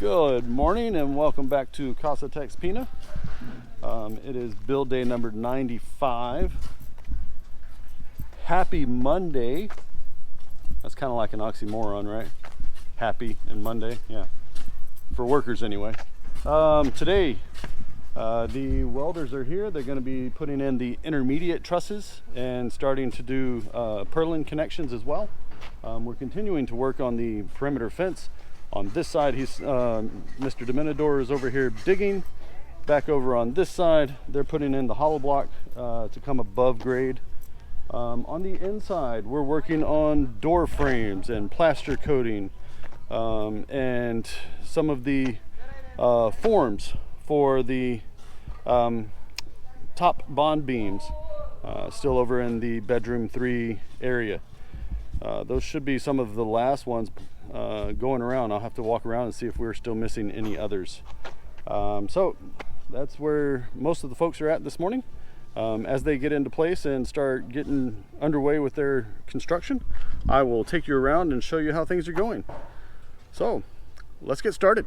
Good morning and welcome back to Casa TexPina. It is build day number 95. Happy Monday. That's kind of like an oxymoron, right? Happy and Monday, yeah. For workers anyway. Today, the welders are here. They're going to be putting in the intermediate trusses and starting to do purlin connections as well. We're continuing to work on the perimeter fence. On this side, Mr. Dominador is over here digging. Back over on this side, they're putting in the hollow block to come above grade. On the inside, we're working on door frames and plaster coating and some of the forms for the top bond beams still over in the bedroom 3 area. Those should be some of the last ones going around. I'll have to walk around and see if we're still missing any others. So that's where most of the folks are at this morning. As they get into place and start getting underway with their construction, I will take you around and show you how things are going. So let's get started.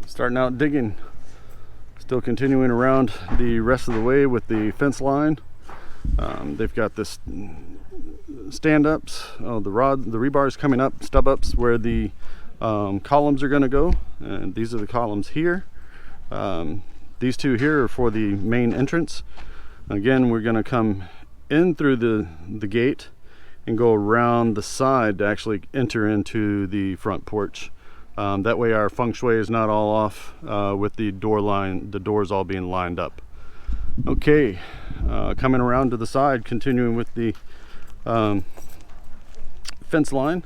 Starting out digging, still continuing around the rest of the way with the fence line. They've got this stand-ups, the rebars coming up, stub-ups where the columns are going to go, and these are the columns here. These two here are for the main entrance. Again, we're going to come in through the gate and go around the side to actually enter into the front porch. That way our feng shui is not all off with the doors all being lined up. Okay, coming around to the side, continuing with the fence line.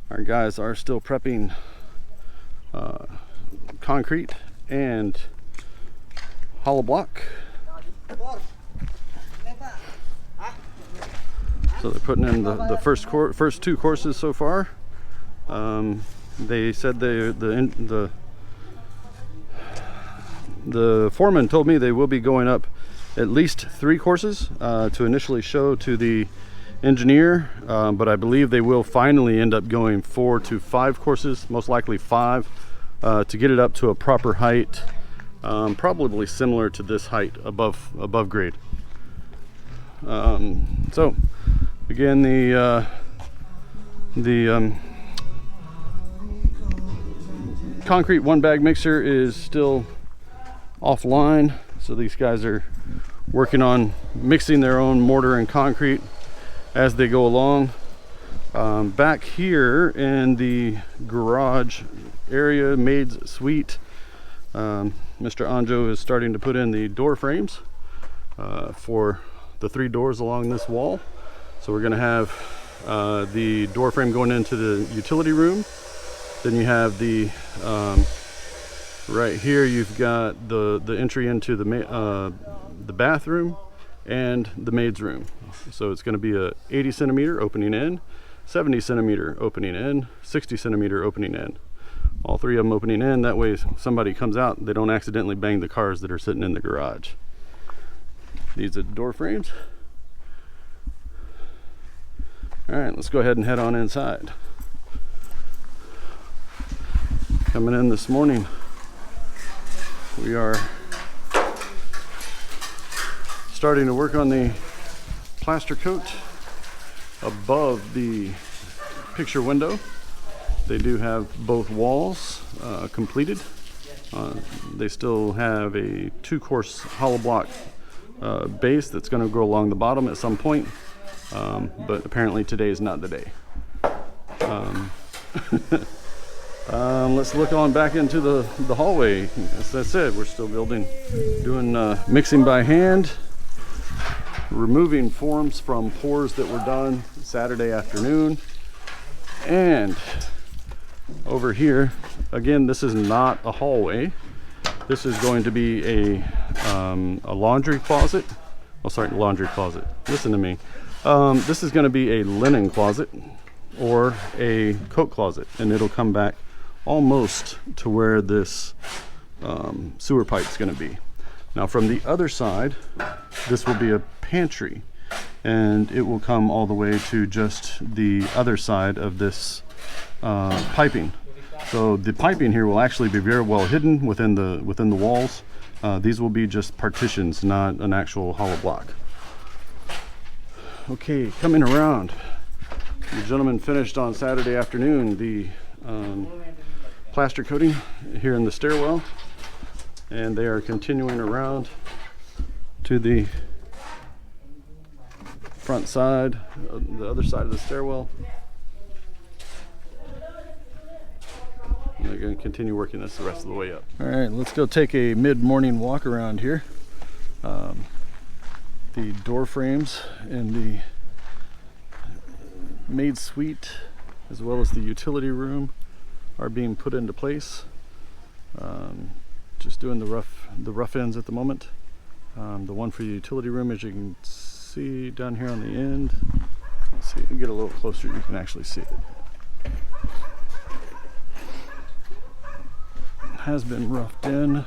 Our guys are still prepping concrete and hollow block. So they're putting in the first 2 courses so far. They said the foreman told me they will be going up at least 3 courses to initially show to the engineer, but I believe they will finally end up going 4 to 5 courses, most likely 5, to get it up to a proper height, probably similar to this height above grade. So again, the concrete 1-bag mixer is still offline, so these guys are working on mixing their own mortar and concrete as they go along. Back here in the garage area, maid's suite, Mr. Anjo is starting to put in the door frames for the 3 doors along this wall. So we're going to have the door frame going into the utility room. Then you have the right here, you've got the entry into the bathroom and the maid's room. So it's going to be a 80 centimeter opening in, 70 centimeter opening in, 60 centimeter opening in. All 3 of them opening in. That way, if somebody comes out, they don't accidentally bang the cars that are sitting in the garage. These are the door frames. All right, let's go ahead and head on inside. Coming in this morning, we are starting to work on the plaster coat above the picture window. They do have both walls completed. They still have a 2-course hollow block base that's going to go along the bottom at some point, but apparently today is not the day. Let's look on back into the hallway. As I said, we're still doing mixing by hand, removing forms from pours that were done Saturday afternoon. And over here, again, this is not a hallway. This is going to be a laundry closet. Oh, sorry, laundry closet. Listen to me. This is going to be a linen closet or a coat closet, and it'll come back almost to where this sewer pipe is going to be. Now from the other side, this will be a pantry, and it will come all the way to just the other side of this piping. So the piping here will actually be very well hidden within the walls. These will be just partitions, not an actual hollow block. Okay, coming around. The gentleman finished on Saturday afternoon the plaster coating here in the stairwell, and they are continuing around to the front side, the other side of the stairwell. And they're going to continue working this the rest of the way up. All right, let's go take a mid-morning walk around here. The door frames in the maid suite, as well as the utility room, are being put into place. Just doing the rough ends at the moment. The one for the utility room, as you can see down here on the end. Let's see, you get a little closer, you can actually see it. Has been roughed in.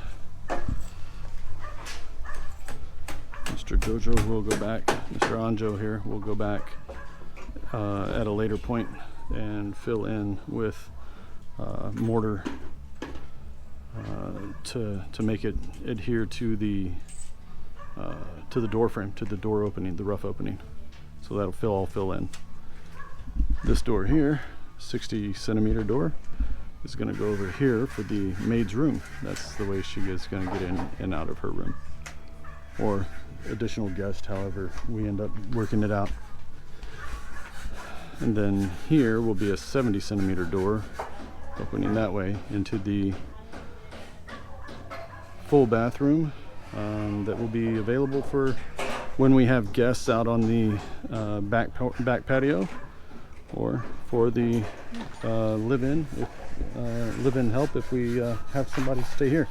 Mr. Jojo will go back, Mr. Anjo here will go back at a later point and fill in with mortar to make it adhere to the door frame, to the door opening, the rough opening. So that'll all fill in. This door here, 60 centimeter door, is going to go over here for the maid's room. That's the way she is going to get in and out of her room, or additional guest, however we end up working it out. And then here will be a 70 centimeter door opening that way into the full bathroom that will be available for when we have guests out on the back patio, or for the live-in help if we have somebody stay here.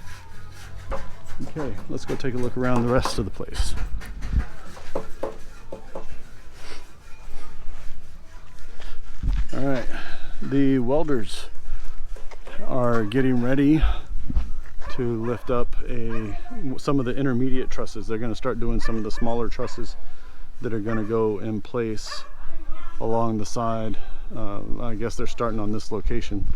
Okay, let's go take a look around the rest of the place. All right, the welders are getting ready to lift up some of the intermediate trusses. They're going to start doing some of the smaller trusses that are going to go in place along the side. I guess they're starting on this location.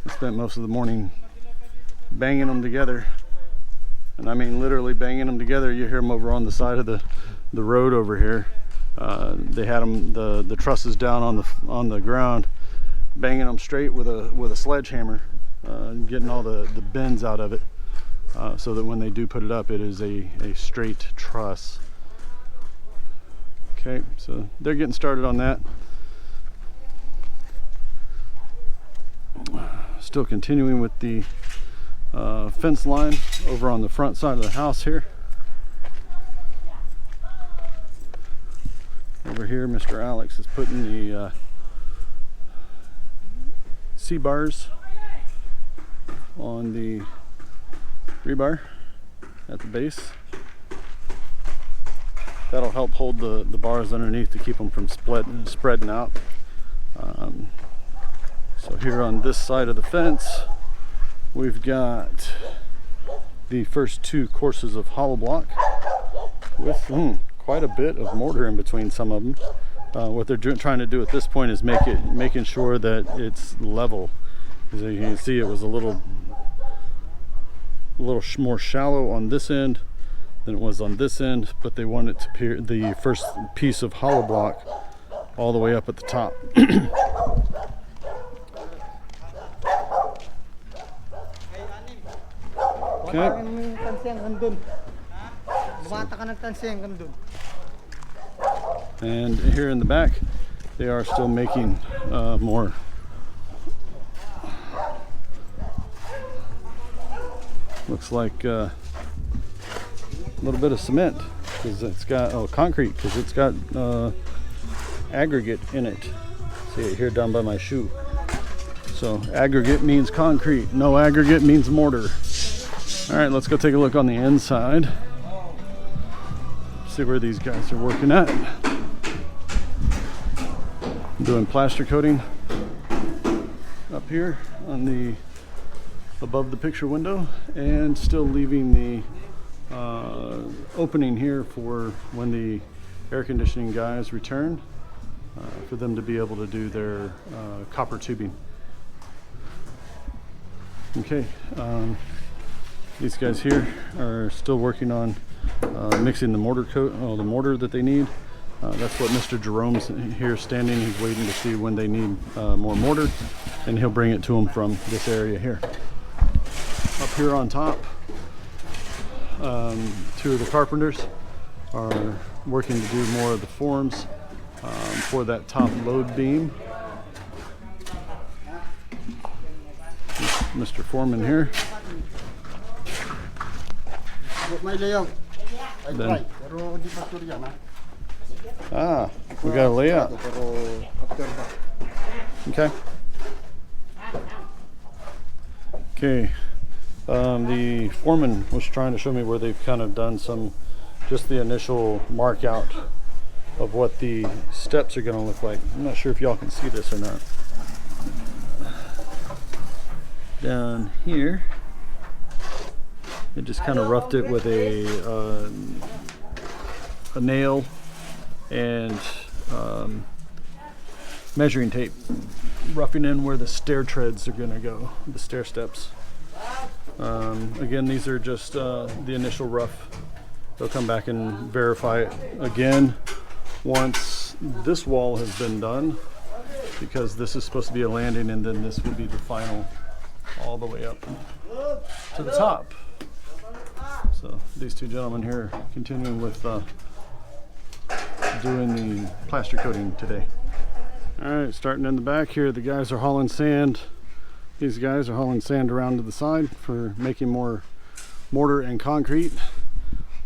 I spent most of the morning banging them together, and I mean literally banging them together. You hear them over on the side of the road over here. They had them, the trusses down on the ground, banging them straight with a sledgehammer, getting all the bends out of it, so that when they do put it up, it is a straight truss. Okay, so they're getting started on that. Still continuing with the fence line over on the front side of the house here. Over here, Mr. Alex is putting the C-bars on the rebar at the base. That'll help hold the bars underneath to keep them from spreading out. So here on this side of the fence, we've got the first two courses of hollow block with quite a bit of mortar in between some of them. What they're trying to do at this point is making sure that it's level. As you can see, it was a little more shallow on this end than it was on this end, but they want it to appear the first piece of hollow block all the way up at the top. Okay. And here in the back, they are still making more. Looks like a little bit of cement, because it's got concrete, because it's got aggregate in it. See it here down by my shoe. So aggregate means concrete, no aggregate means mortar. All right, let's go take a look on the inside. See where these guys are working at. I'm doing plaster coating up here on the above the picture window, and still leaving the opening here for when the air conditioning guys return, for them to be able to do their copper tubing. Okay, these guys here are still working on mixing the mortar coat, the mortar that they need. That's what Mr. Jerome's here standing. He's waiting to see when they need more mortar, and he'll bring it to them from this area here. Up here on top, two of the carpenters are working to do more of the forms for that top load beam. Mr. Foreman here. Then, we got a layout. Okay. Okay. The foreman was trying to show me where they've kind of done just the initial mark out of what the steps are going to look like. I'm not sure if y'all can see this or not. Down here, it just kind of roughed it with a nail and measuring tape, roughing in where the stair treads are going to go, the stair steps. Again, these are just the initial rough. They'll come back and verify it again once this wall has been done, because this is supposed to be a landing, and then this will be the final all the way up to the top. So these two gentlemen here continuing with doing the plaster coating today. All right, starting in the back here, the guys are hauling sand. These guys are hauling sand around to the side for making more mortar and concrete.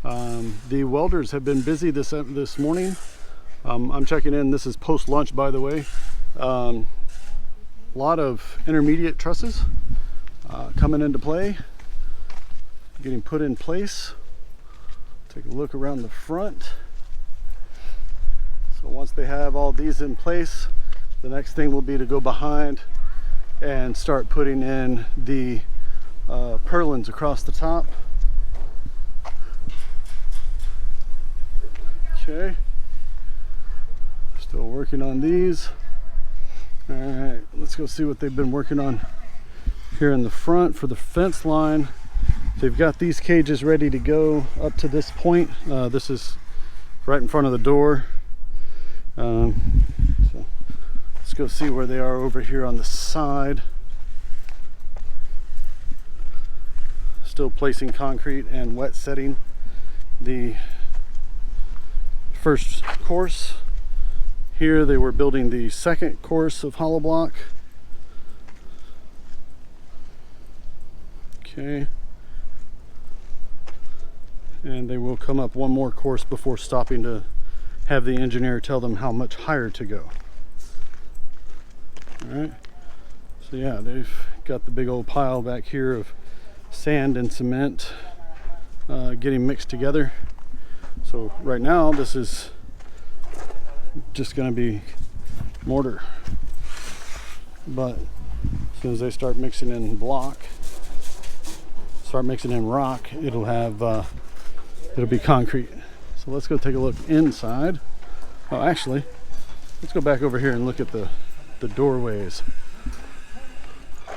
The welders have been busy this morning. I'm checking in. This is post lunch, by the way. A lot of intermediate trusses coming into play, getting put in place. Take a look around the front. So once they have all these in place, the next thing will be to go behind and start putting in the purlins across the top. Okay, still working on these. All right, let's go see what they've been working on here in the front for the fence line. They've got these cages ready to go up to this point. This is right in front of the door. So let's go see where they are over here on the side. Still placing concrete and wet setting the first course. Here they were building the second course of hollow block. Okay. And they will come up one more course before stopping to have the engineer tell them how much higher to go. Alright, so yeah, they've got the big old pile back here of sand and cement getting mixed together. So right now this is just going to be mortar, but as soon as they start mixing in rock, it'll have it'll be concrete. So let's go take a look inside. Oh, actually, let's go back over here and look at the doorways.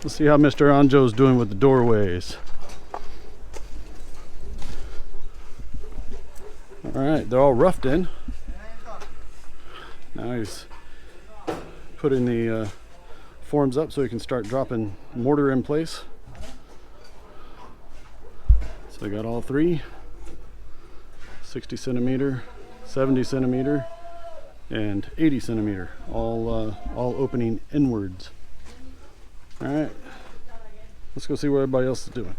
Let's see how Mr. Anjo's doing with the doorways. All right, they're all roughed in. Now he's putting the forms up so he can start dropping mortar in place. So I got all three, 60 centimeter, 70 centimeter, and 80 centimeter, all opening inwards. All right, let's go see what everybody else is doing.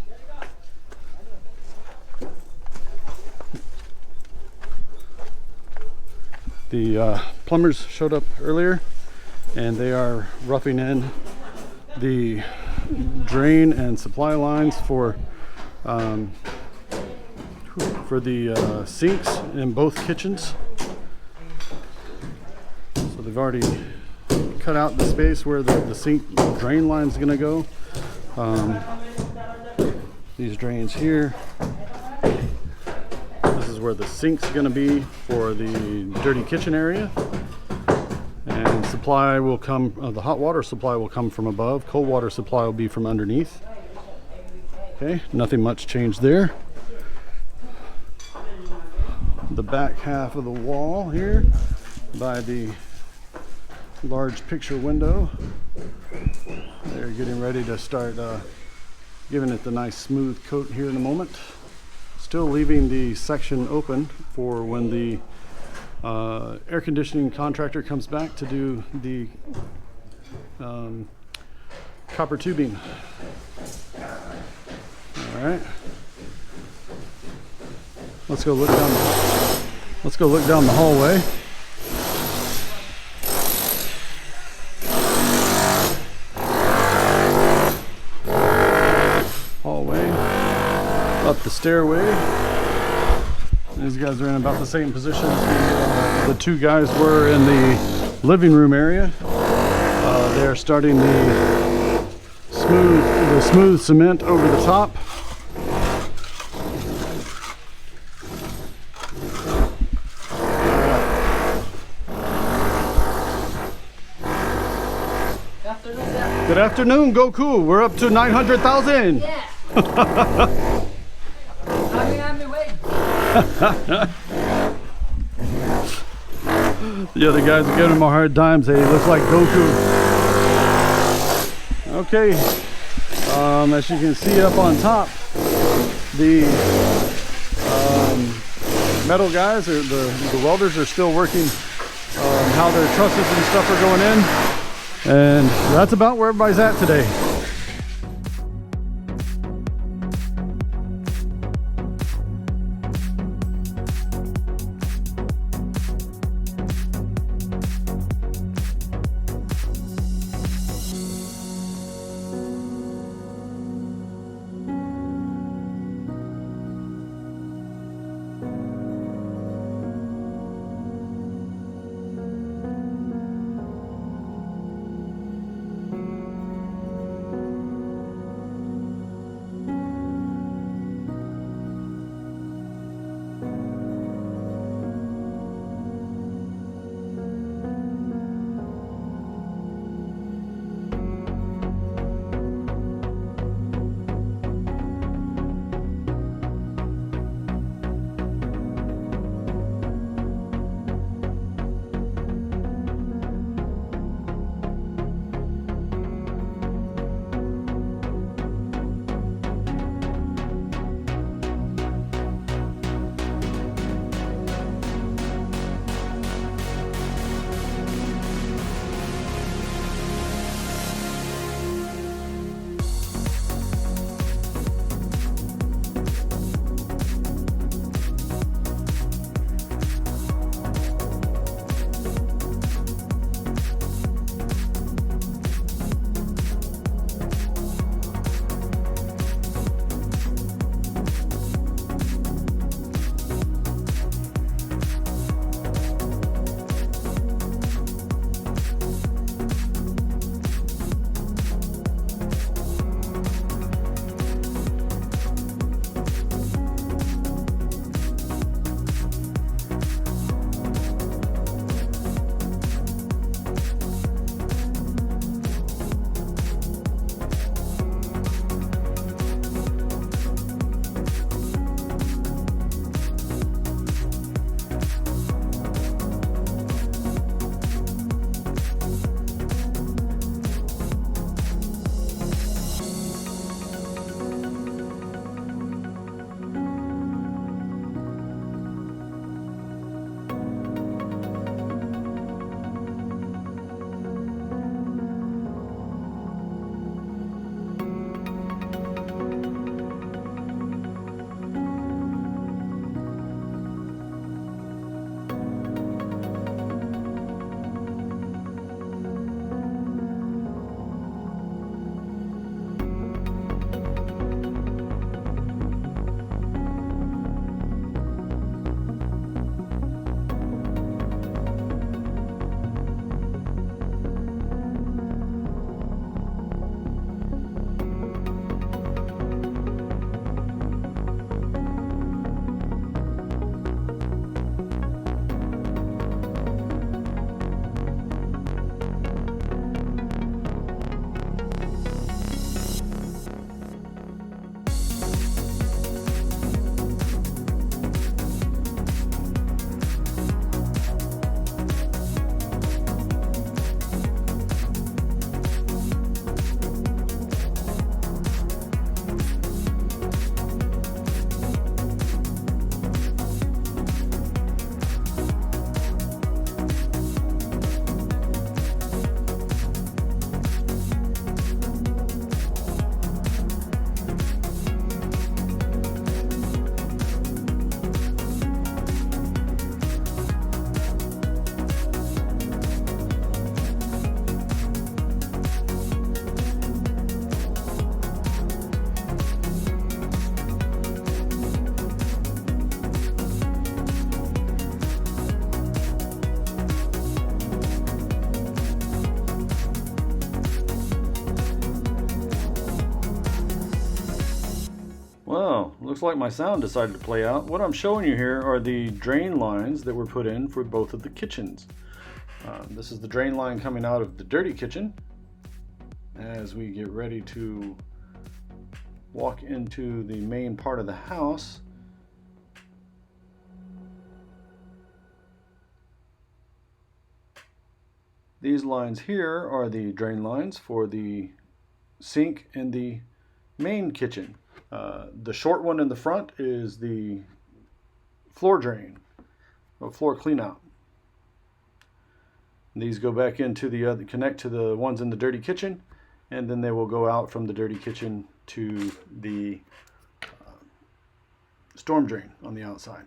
The plumbers showed up earlier, and they are roughing in the drain and supply lines for the sinks in both kitchens. So they've already cut out the space where the sink drain line is going to go. these drains here. This is where the sink's going to be for the dirty kitchen area. And supply will come, the hot water supply will come from above. Cold water supply will be from underneath. Okay, nothing much changed there. The back half of the wall here by the large picture window. They're getting ready to start giving it the nice smooth coat here in a moment. Still leaving the section open for when the air conditioning contractor comes back to do the copper tubing. All right. Let's go look down the hallway. Up the stairway. These guys are in about the same position as the two guys were in the living room area. They're starting the smooth cement over the top. Good afternoon, Goku. We're up to 900,000. Yeah. The other guys are giving him a hard time, saying he looks like Goku. Okay, as you can see up on top, the metal guys, or the welders, are still working on how their trusses and stuff are going in, and that's about where everybody's at today. Looks like my sound decided to play out. What I'm showing you here are the drain lines that were put in for both of the kitchens. This is the drain line coming out of the dirty kitchen as we get ready to walk into the main part of the house. These lines here are the drain lines for the sink in the main kitchen. The short one in the front is the floor drain, or floor clean out. These go back into the other, connect to the ones in the dirty kitchen, and then they will go out from the dirty kitchen to the storm drain on the outside.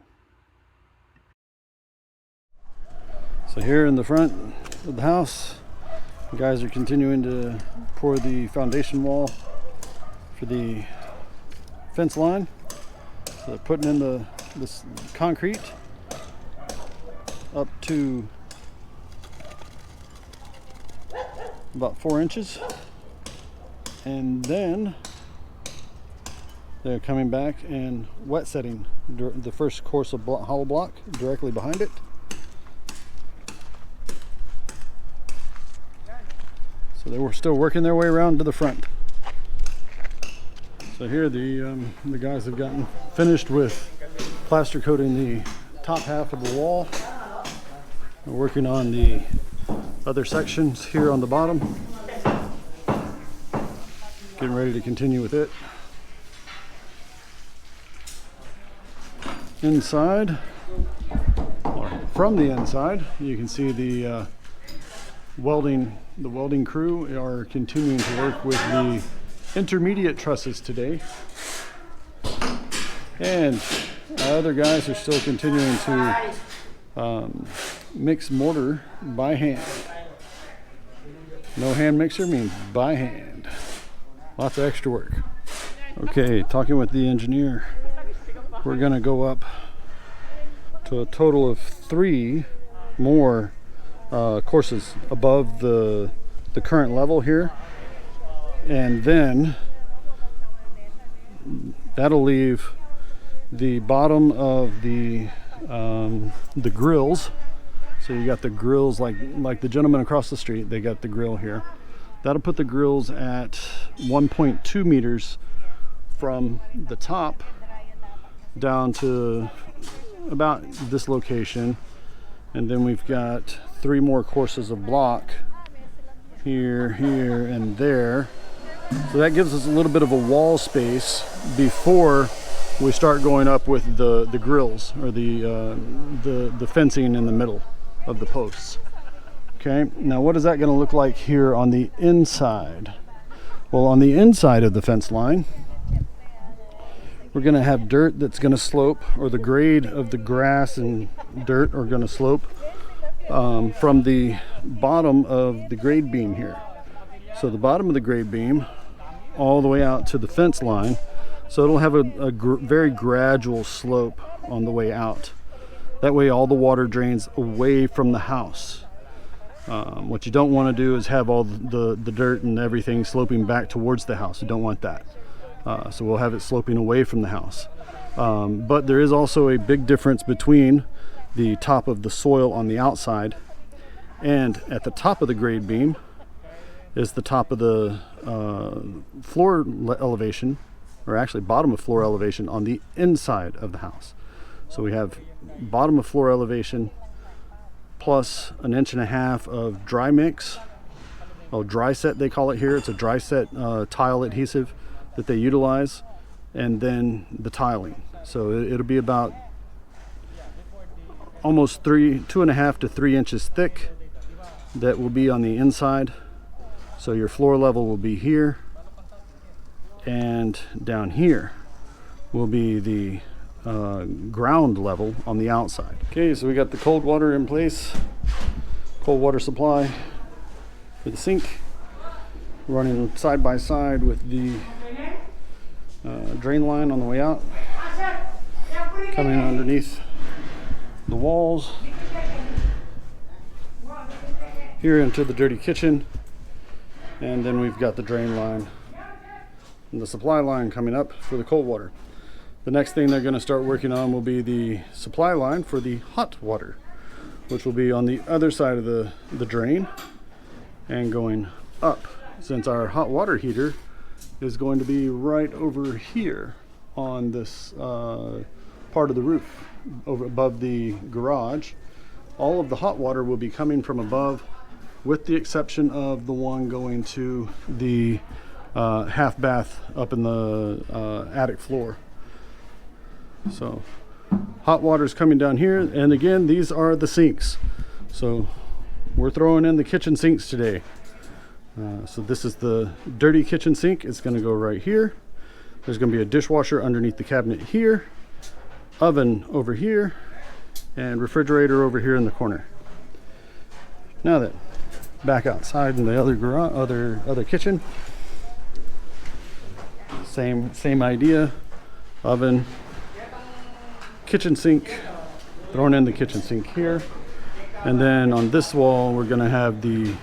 So here in the front of the house, the guys are continuing to pour the foundation wall for the fence line. So they're putting in this concrete up to about 4 inches, and then they're coming back and wet setting the first course of hollow block directly behind it. So they were still working their way around to the front. So here the guys have gotten finished with plaster coating the top half of the wall. We're working on the other sections here on the bottom. Getting ready to continue with it. Inside, or from the inside, you can see the welding crew are continuing to work with the intermediate trusses today, and our other guys are still continuing to mix mortar by hand. No hand mixer means by hand. Lots of extra work. Okay, talking with the engineer, we're gonna go up to a total of 3 more courses above the current level here, and then that'll leave the bottom of the grills. So you got the grills like the gentleman across the street, they got the grill here. That'll put the grills at 1.2 meters from the top down to about this location, and then we've got 3 more courses of block here, here, and there. So that gives us a little bit of a wall space before we start going up with the grills, or the fencing in the middle of the posts. Okay, now what is that going to look like here on the inside? Well, on the inside of the fence line, we're going to have dirt that's going to slope, or the grade of the grass and dirt are going to slope from the bottom of the grade beam here. So the bottom of the grade beam all the way out to the fence line. So it'll have a very gradual slope on the way out. That way all the water drains away from the house. What you don't want to do is have all the dirt and everything sloping back towards the house. You don't want that. So we'll have it sloping away from the house. But there is also a big difference between the top of the soil on the outside, and at the top of the grade beam is the top of the floor elevation, or actually bottom of floor elevation on the inside of the house. So we have bottom of floor elevation plus 1.5 inches of dry mix, dry set they call it here. It's a dry set tile adhesive that they utilize, and then the tiling. So it'll be about almost 2.5 to 3 inches thick. That will be on the inside. So your floor level will be here, and down here will be the ground level on the outside. Okay, so we got the cold water in place, cold water supply for the sink, running side by side with the drain line on the way out, coming underneath the walls here into the dirty kitchen, and then we've got the drain line and the supply line coming up for the cold water. The next thing they're going to start working on will be the supply line for the hot water, which will be on the other side of the drain and going up, since our hot water heater is going to be right over here on this part of the roof over above the garage. All of the hot water will be coming from above, with the exception of the one going to the half bath up in the attic floor. So hot water is coming down here, and again, these are the sinks. So we're throwing in the kitchen sinks today. So this is the dirty kitchen sink. It's going to go right here. There's going to be a dishwasher underneath the cabinet here, oven over here, and refrigerator over here in the corner. Now then, back outside in the other garage, other kitchen. Same idea. Oven, kitchen sink, thrown in the kitchen sink here, and then on this wall we're going to have the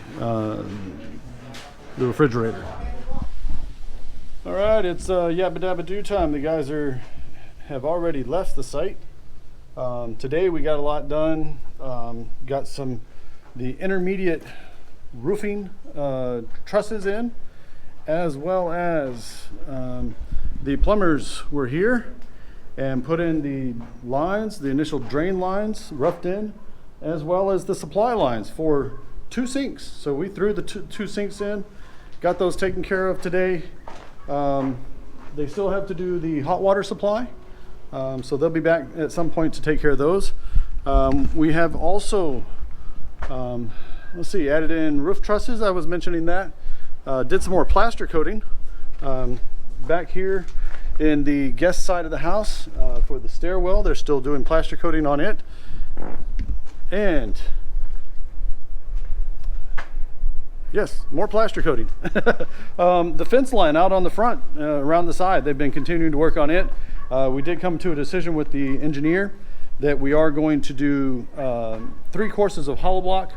refrigerator. All right, it's yabba dabba do time. The guys have already left the site. Today we got a lot done. Got the intermediate roofing trusses in, as well as the plumbers were here and put in the lines, the initial drain lines, roughed in, as well as the supply lines for 2 sinks. So we threw the two sinks in, got those taken care of today. They still have to do the hot water supply, so they'll be back at some point to take care of those. We have also, added in roof trusses. I was mentioning that. Did some more plaster coating back here in the guest side of the house for the stairwell. They're still doing plaster coating on it. And yes, more plaster coating. The fence line out on the front, around the side, they've been continuing to work on it. We did come to a decision with the engineer that we are going to do 3 courses of hollow block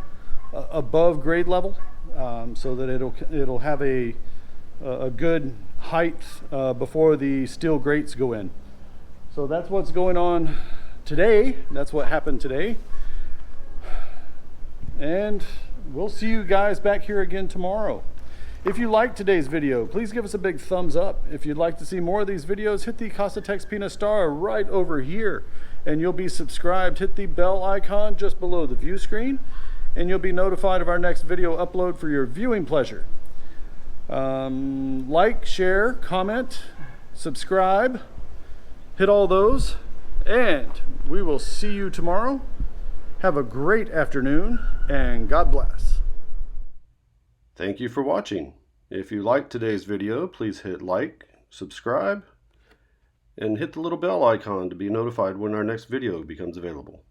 above grade level, so that it'll have a good height before the steel grates go in. So that's what's going on today. That's what happened today. And we'll see you guys back here again tomorrow. If you liked today's video, please give us a big thumbs up. If you'd like to see more of these videos, hit the Casa TexPina star right over here, and you'll be subscribed. Hit the bell icon just below the view screen, and you'll be notified of our next video upload for your viewing pleasure. Like, share, comment, subscribe, hit all those, and we will see you tomorrow. Have a great afternoon, and God bless. Thank you for watching. If you liked today's video, please hit like, subscribe, and hit the little bell icon to be notified when our next video becomes available.